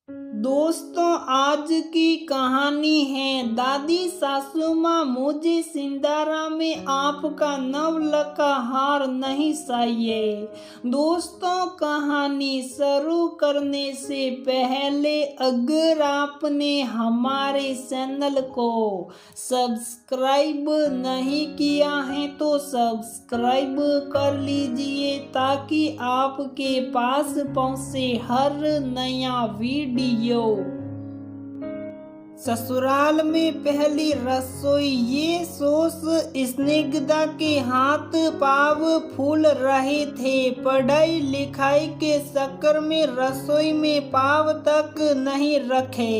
दोस्तों, आज की कहानी है दादी सासू माँ मुझे सिंदारा में आपका नवलखा हार नहीं चाहिए। दोस्तों, कहानी शुरू करने से पहले अगर आपने हमारे चैनल को सब्सक्राइब नहीं किया है तो सब्सक्राइब कर लीजिए ताकि आपके पास पहुंचे हर नया वीडियो। ससुराल में पहली रसोई ये सोच स्निग्धा के हाथ पाव फूल रहे थे। पढ़ाई लिखाई के चक्कर में रसोई में पाव तक नहीं रखे।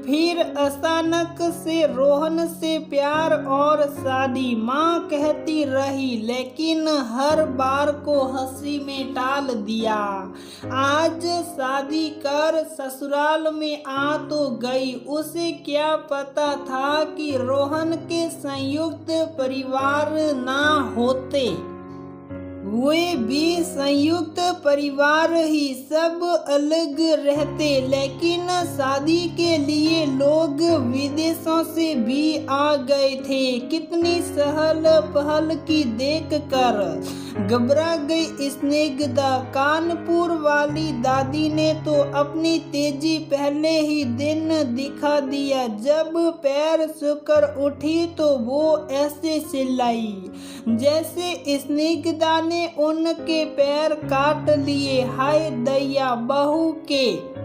फिर अचानक से रोहन से प्यार और शादी माँ कहती रही, लेकिन हर बार को हंसी में टाल दिया। आज शादी कर ससुराल में आ तो गई, उसे क्या पता था कि रोहन के संयुक्त परिवार ना होते। वे भी संयुक्त परिवार ही सब अलग रहते, लेकिन शादी के लिए लोग विदेशों से भी आ गए थे। कितनी सहल पहल की देखकर घबरा गई स्निग्धा। कानपुर वाली दादी ने तो अपनी तेजी पहले ही दिन दिखा दिया। जब पैर सुकर उठी तो वो ऐसे चिल्लाई जैसे स्निग्धा ने उनके पैर काट लिए। हाय दैया, बहू के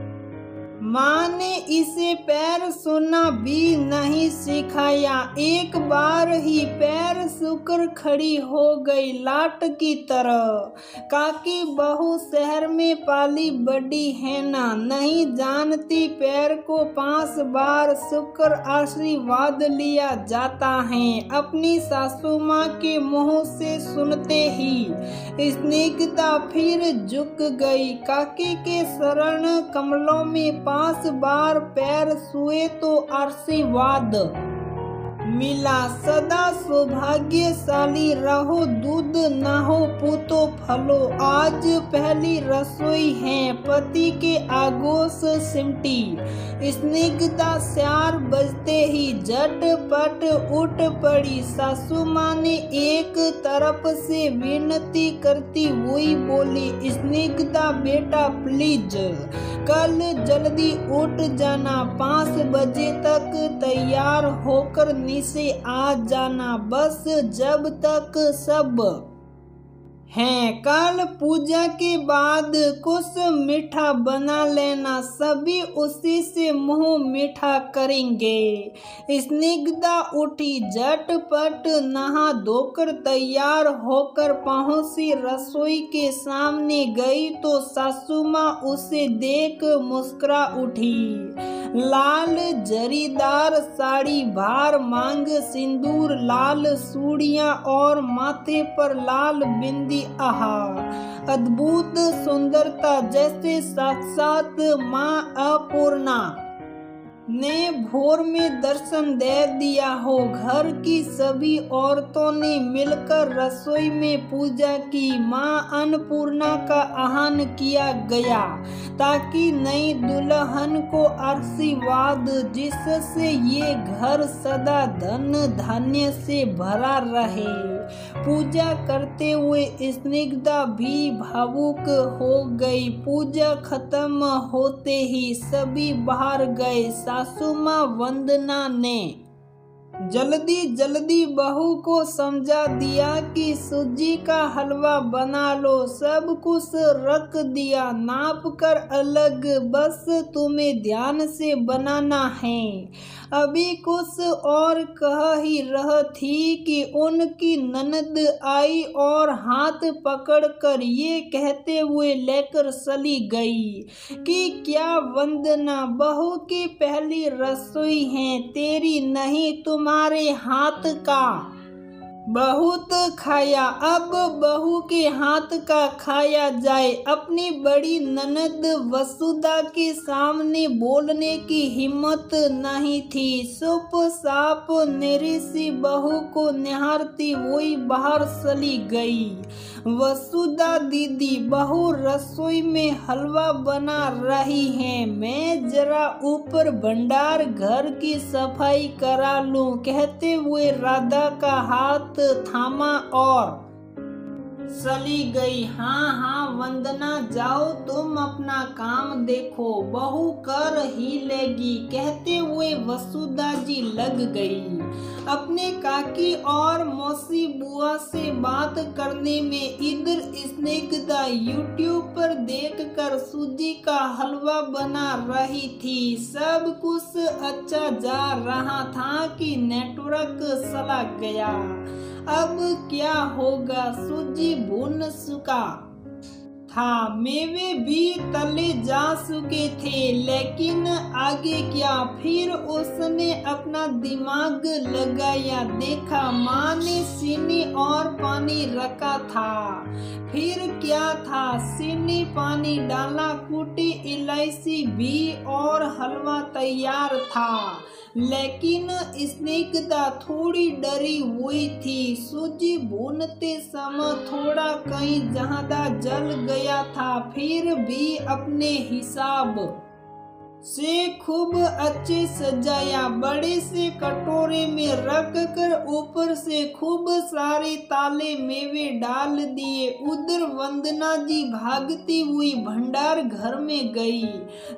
माँ ने इसे पैर छूना भी नहीं सिखाया। एक बार ही पैर सुकर खड़ी हो गई लाट की तरह। काकी बहू शहर में पाली बड़ी है ना, नहीं जानती पैर को 5 बार सुकर आशीर्वाद लिया जाता है। अपनी सासू माँ के मुंह से सुनते ही स्निग्धा फिर झुक गई। काकी के शरण कमलों में 5 बार पैर छुए तो आशीर्वाद मिला। सदा सौभाग्यशाली रहो, दूध न हो पूतो फलो। आज पहली रसोई है, पति के आगोश सिमटी। स्निग्धा 4 बजते ही झटपट उठ पड़ी। सासू माँ ने एक तरफ से विनती करती हुई बोली, स्निग्धा बेटा प्लीज कल जल्दी उठ जाना, 5 बजे तक तैयार होकर नीचे आ जाना, बस जब तक सब हैं। कल पूजा के बाद कुछ मीठा बना लेना, सभी उसी से मुंह मीठा करेंगे। स्निग्धा उठी, झटपट नहा धोकर तैयार होकर पहुंची। रसोई के सामने गई तो सासू माँ उसे देख मुस्कुरा उठी। लाल जरीदार साड़ी, भार मांग सिंदूर, लाल चूड़ियां और माथे पर लाल बिंदी। आहा, अद्भुत सुंदरता, जैसे साक्षात माँ अन्नपूर्णा ने भोर में दर्शन दे दिया हो। घर की सभी औरतों ने मिलकर रसोई में पूजा की। माँ अन्नपूर्णा का आह्वान किया गया ताकि नई दुल्हन को आशीर्वाद, जिससे ये घर सदा धन धान्य से भरा रहे। पूजा करते हुए स्निग्धा भी भावुक हो गई। पूजा खत्म होते ही सभी बाहर गए। सासू माँ वंदना ने जल्दी जल्दी बहू को समझा दिया कि सूजी का हलवा बना लो, सब कुछ रख दिया नाप कर अलग, बस तुम्हें ध्यान से बनाना है। अभी कुछ और कह ही रह थी कि उनकी ननद आई और हाथ पकड़कर ये कहते हुए लेकर चली गई कि क्या वंदना, बहू की पहली रसोई है, तेरी नहीं तुम्हारे हाथ का बहुत खाया, अब बहू के हाथ का खाया जाए। अपनी बड़ी ननद वसुधा के सामने बोलने की हिम्मत नहीं थी। चुप साप निरीसी बहू को निहारती हुई बाहर चली गई। वसुधा दीदी बहू रसोई में हलवा बना रही है, मैं जरा ऊपर भंडार घर की सफाई करा लूं, कहते हुए राधा का हाथ थामा और चली गई। हाँ हाँ वंदना, जाओ तुम अपना काम देखो, बहू कर ही लेगी, कहते हुए वसुधा जी लग गई अपने काकी और मौसी बुआ से बात करने में। इधर स्निग्धा यूट्यूब पर देखकर सूजी का हलवा बना रही थी। सब कुछ अच्छा जा रहा था कि नेटवर्क चला गया। अब क्या होगा, सूजी भून चुका था, मेवे भी तले जा चुके थे, लेकिन आगे क्या। फिर उसने अपना दिमाग लगाया, देखा माँ ने चीनी और पानी रखा था। फिर क्या था, चीनी पानी डाला, कुटी इलायची भी और हलवा तैयार था। लेकिन स्निग्धा थोड़ी डरी हुई थी। सूजी भूनते समय थोड़ा कहीं ज्यादा जल गया था, फिर भी अपने हिसाब से खूब अच्छे सजाया। बड़े से कटोरे में रख कर ऊपर से खूब सारे ताले मेवे डाल दिए। उधर वंदना जी भागती हुई भंडार घर में गई।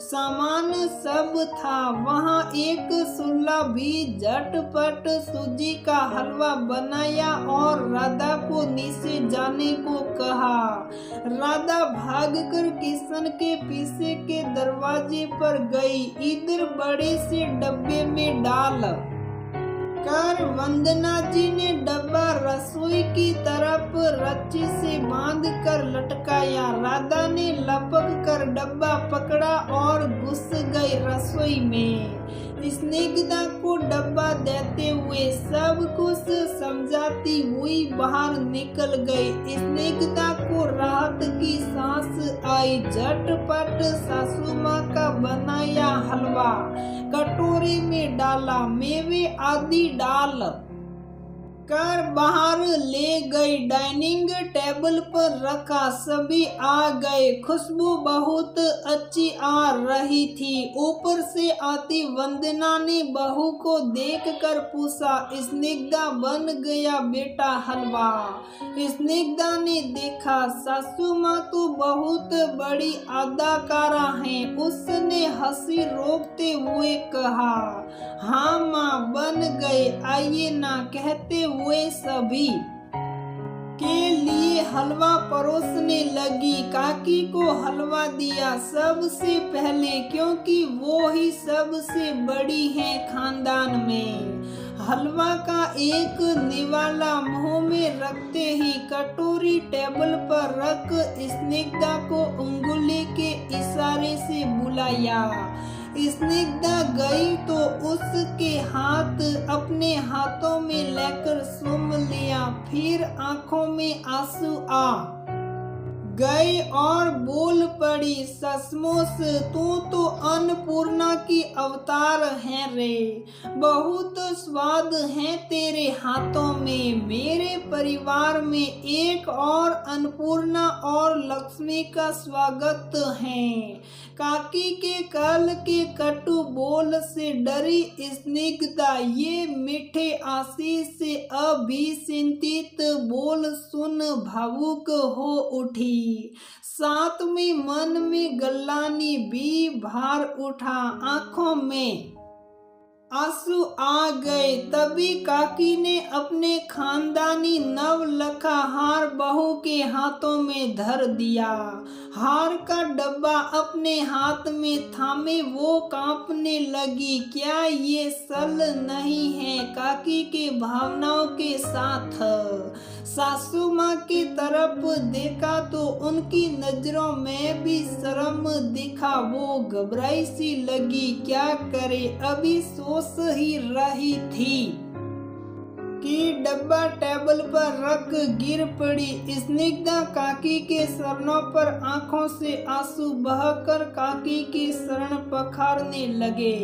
सामान सब था वहाँ, एक सुल्ला भी। झटपट सूजी का हलवा बनाया और राधा को नीचे जाने को कहा। राधा भागकर किशन के पीछे के दरवाजे पर गई। इधर बड़े से डब्बे में डाल कर वंदना जी ने डब्बा रसोई की तरफ रस्सी से बांध कर लटकाया। राधा ने लपक कर डब्बा पकड़ा और घुस गई रसोई में। स्निग्धा को डब्बा देते हुए सब कुछ समझाती हुई बाहर निकल गई। स्निग्धा को राहत की सांस आई। झटपट सासू माँ का बनाया हलवा कटोरे में डाला, मेवे आदि डाल कर बाहर ले गई। डाइनिंग टेबल पर रखा, सभी आ गए। खुशबू बहुत अच्छी आ रही थी। ऊपर से आती वंदना ने बहू को देखकर पूछा, स्निग्धा बन गया बेटा हलवा? स्निग्धा ने देखा सासू माँ तो बहुत बड़ी अदाकारा हैं। उसने हंसी रोकते हुए कहा, हाँ माँ बन गए, आइए ना, कहते हुए सभी के लिए हलवा परोसने लगी। काकी को हलवा दिया सबसे पहले, क्योंकि वो ही सबसे बड़ी हैं खानदान में। हलवा का एक निवाला मुंह में रखते ही कटोरी टेबल पर रख स्निग्धा को उंगली के इशारे से बुलाया। स्निग्धा गई तो उसके हाथ अपने हाथों में लेकर चूम लिया। फिर आंखों में आंसू आ गए और बोल पड़ी, सचमुच तू तो अन्नपूर्णा की अवतार है रे। बहुत स्वाद है तेरे हाथों में। मेरे परिवार में एक और अन्नपूर्णा और लक्ष्मी का स्वागत है। काकी के कल के कटु बोल से डरी स्निग्धा ये मीठे आशीष से अभिचिंतित बोल सुन भावुक हो उठी। साथ में मन में गलानी भी भार उठा, आंखों में आंसू आ गए। तभी काकी ने अपने खानदानी नवलखा हार बहू के हाथों में धर दिया। हार का डब्बा अपने हाथ में थामे वो कांपने लगी। क्या ये सल नहीं है? काकी के भावनाओं के साथ सासू माँ की तरफ देखा तो उनकी नजरों में भी शर्म दिखा। वो घबराई सी लगी, क्या करे, अभी सोच ही रही थी कि डब्बा टेबल पर रख गिर पड़ी। स्निग्धा काकी के चरणों पर आंखों से आंसू बहकर काकी की शरण पखारने लगे।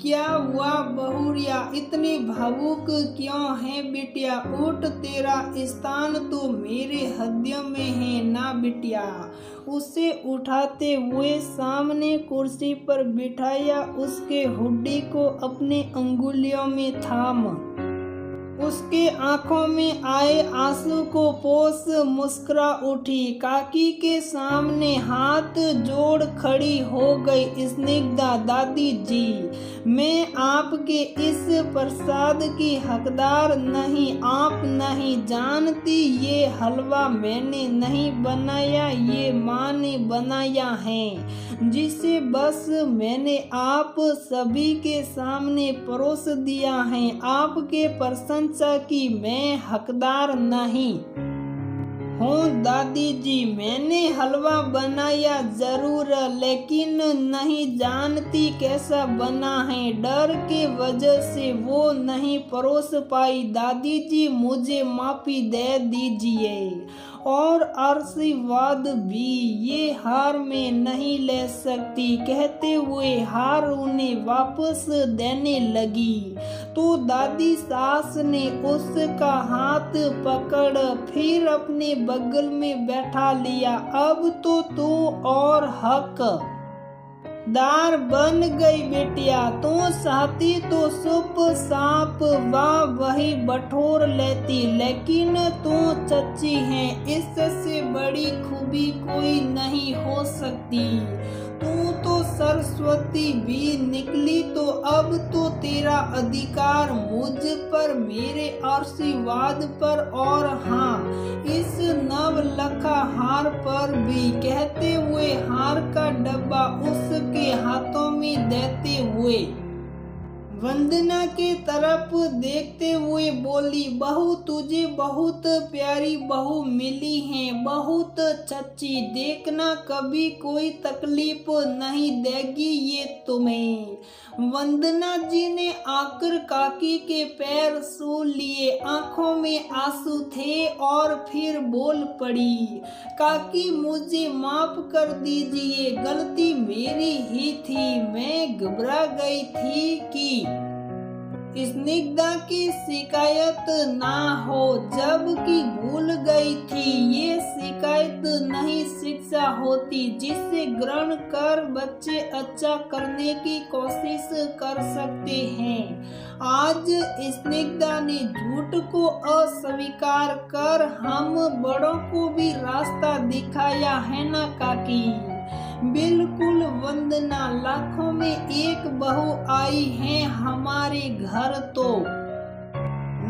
क्या हुआ बहुरिया, इतनी भावुक क्यों है बिटिया? उठ, तेरा स्थान तो मेरे हृदय में है ना बिटिया। उसे उठाते हुए सामने कुर्सी पर बिठाया, उसके हुड्डी को अपने अंगुलियों में थाम उसके आंखों में आए आंसू को पोंछ मुस्कुरा उठी। काकी के सामने हाथ जोड़ खड़ी हो गई स्निग्धा। दादी जी, मैं आपके इस प्रसाद की हकदार नहीं। आप नहीं जानती, ये हलवा मैंने नहीं बनाया, ये माँ ने बनाया है, जिसे बस मैंने आप सभी के सामने परोस दिया है। आपके प्रशंसा की मैं हकदार नहीं हूँ दादी जी। मैंने हलवा बनाया जरूर, लेकिन नहीं जानती कैसा बना है। डर के वजह से वो नहीं परोस पाई। दादी जी, मुझे माफी दे दीजिए और आशीर्वाद भी। ये हार मैं नहीं ले सकती। कहते हुए हार उन्हें वापस देने लगी तो दादी सास ने उसका हाथ पकड़ फिर अपने बगल में बैठा लिया। अब तो तू और हकदार बन गई बेटिया। तू चाहती तो सुप सांप वही बटोर लेती, लेकिन तू चच्ची है, इससे बड़ी खूबी कोई नहीं हो सकती। तू तो सरस्वती भी निकली, तो अब तो तेरा अधिकार मुझ पर, मेरे आशीर्वाद पर और हाँ, इस नवलखा हार पर भी। कहते हुए हार का डब्बा उसके हाथों में देते हुए वंदना के तरफ देखते हुए बोली, बहू, तुझे बहुत प्यारी बहू मिली है, बहुत चच्ची। देखना कभी कोई तकलीफ नहीं देगी ये तुम्हें। वंदना जी ने आकर काकी के पैर छू लिए। आंखों में आंसू थे और फिर बोल पड़ी, काकी मुझे माफ कर दीजिए, गलती मेरी ही थी। मैं घबरा गई थी कि स्निग्धा की शिकायत ना हो, जबकि भूल गई थी ये शिकायत नहीं शिक्षा होती, जिसे ग्रहण कर बच्चे अच्छा करने की कोशिश कर सकते हैं। आज स्निग्धा ने झूठ को अस्वीकार कर हम बड़ों को भी रास्ता दिखाया है ना काकी? बिल्कुल वंदना, लाखों में एक बहू आई है हमारे घर, तो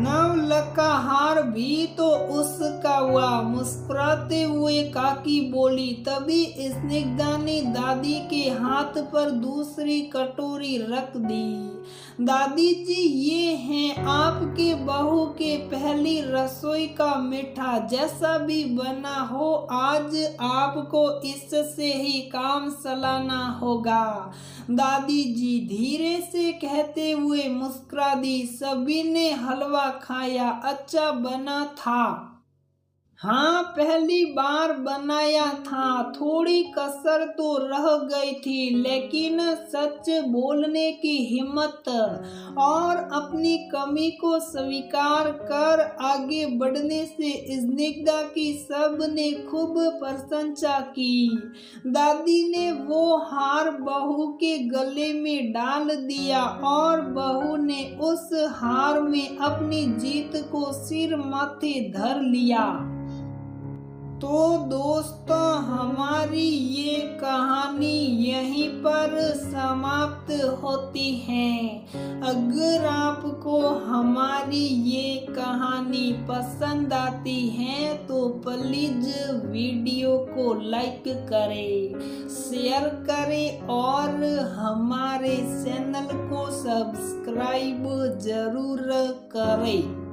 नवलखा हार भी तो उसका हुआ। मुस्कुराते हुए काकी बोली। तभी स्निग्धा ने दादी के हाथ पर दूसरी कटोरी रख दी। दादी जी, ये है आपके बहू के पहली रसोई का मीठा। जैसा भी बना हो, आज आपको इससे ही काम चलाना होगा। दादी जी धीरे से कहते हुए मुस्कुरा दी। सभी ने हलवा खाया। अच्छा बना था। हाँ, पहली बार बनाया था। थोड़ी कसर तो रह गई थी, लेकिन सच बोलने की हिम्मत और अपनी कमी को स्वीकार कर आगे बढ़ने से स्निग्धा की सब ने खूब प्रशंसा की। दादी ने वो हार बहू के गले में डाल दिया और बहू ने उस हार में अपनी जीत को सिर माथे धर लिया। तो दोस्तों, हमारी ये कहानी यहीं पर समाप्त होती है। अगर आपको हमारी ये कहानी पसंद आती है तो प्लीज वीडियो को लाइक करें, शेयर करें और हमारे चैनल को सब्सक्राइब जरूर करें।